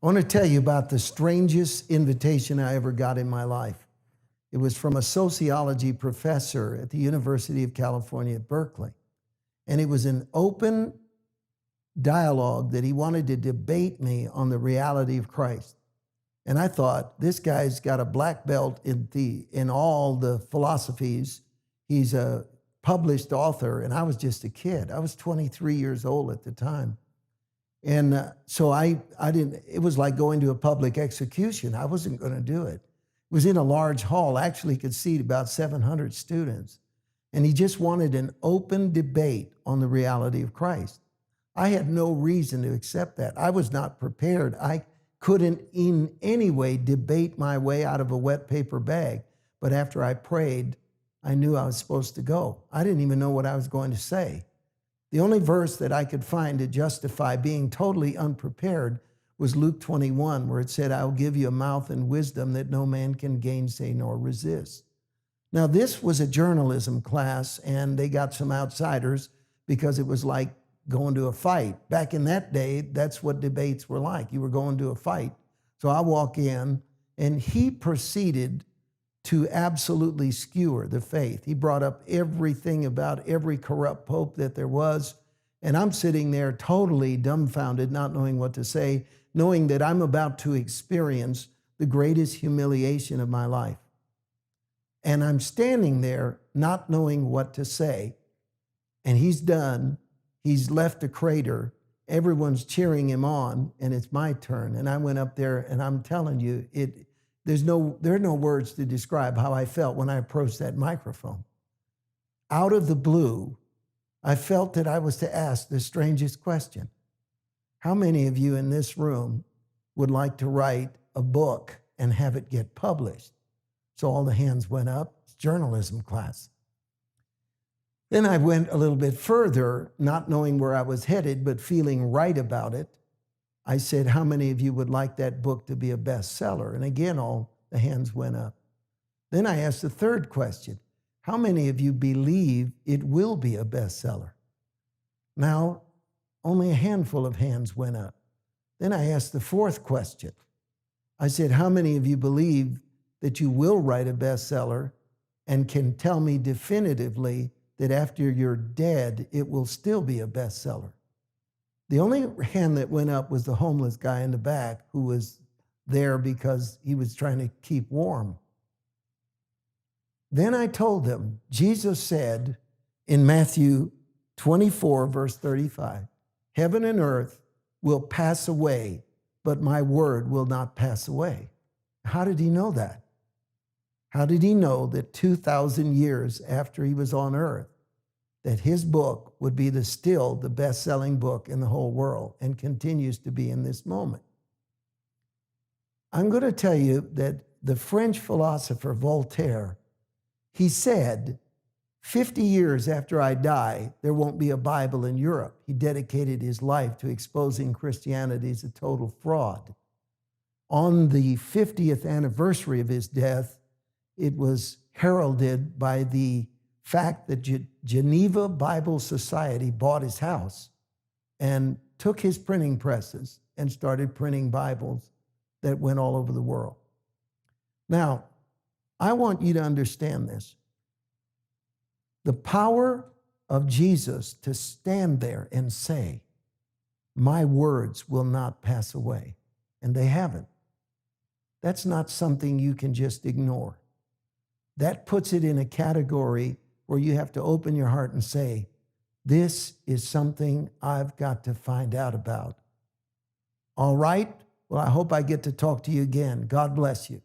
I want to tell you about the strangest invitation I ever got in my life. It was from a sociology professor at the University of California at Berkeley. And it was an open dialogue that he wanted to debate me on the reality of Christ. And I thought, this guy's got a black belt in all the philosophies. He's a published author, and I was just a kid. I was 23 years old at the time. And so I didn't, it was like going to a public execution. I wasn't going to do it. It was in a large hall, actually could seat about 700 students. And he just wanted an open debate on the reality of Christ. I had no reason to accept that. I was not prepared. I couldn't in any way debate my way out of a wet paper bag. But after I prayed, I knew I was supposed to go. I didn't even know what I was going to say. The only verse that I could find to justify being totally unprepared was Luke 21, where it said, I will give you a mouth and wisdom that no man can gainsay nor resist. Now, this was a journalism class, and they got some outsiders because it was like going to a fight. Back in that day, that's what debates were like. You were going to a fight. So I walk in, and he proceeded to absolutely skewer the faith. He brought up everything about every corrupt pope that there was. And I'm sitting there totally dumbfounded, not knowing what to say, knowing that I'm about to experience the greatest humiliation of my life. And I'm standing there not knowing what to say. And he's done. He's left a crater. Everyone's cheering him on, and it's my turn. And I went up there, and I'm telling you, there are no words to describe how I felt when I approached that microphone. Out of the blue, I felt that I was to ask the strangest question. How many of you in this room would like to write a book and have it get published? So all the hands went up. It's journalism class. Then I went a little bit further, not knowing where I was headed, but feeling right about it. I said, how many of you would like that book to be a bestseller? And again, all the hands went up. Then I asked the third question. How many of you believe it will be a bestseller? Now, only a handful of hands went up. Then I asked the fourth question. I said, how many of you believe that you will write a bestseller and can tell me definitively that after you're dead, it will still be a bestseller? The only hand that went up was the homeless guy in the back who was there because he was trying to keep warm. Then I told them, Jesus said in Matthew 24, verse 35, heaven and earth will pass away, but my word will not pass away. How did he know that? How did he know that 2,000 years after he was on earth, that his book would be still the best-selling book in the whole world and continues to be in this moment? I'm going to tell you that the French philosopher Voltaire, he said, 50 years after I die, there won't be a Bible in Europe. He dedicated his life to exposing Christianity as a total fraud. On the 50th anniversary of his death, it was heralded by the fact that Geneva Bible Society bought his house and took his printing presses and started printing Bibles that went all over the world. Now, I want you to understand this. The power of Jesus to stand there and say, my words will not pass away, and they haven't. That's not something you can just ignore. That puts it in a category where you have to open your heart and say, this is something I've got to find out about. All right? Well, I hope I get to talk to you again. God bless you.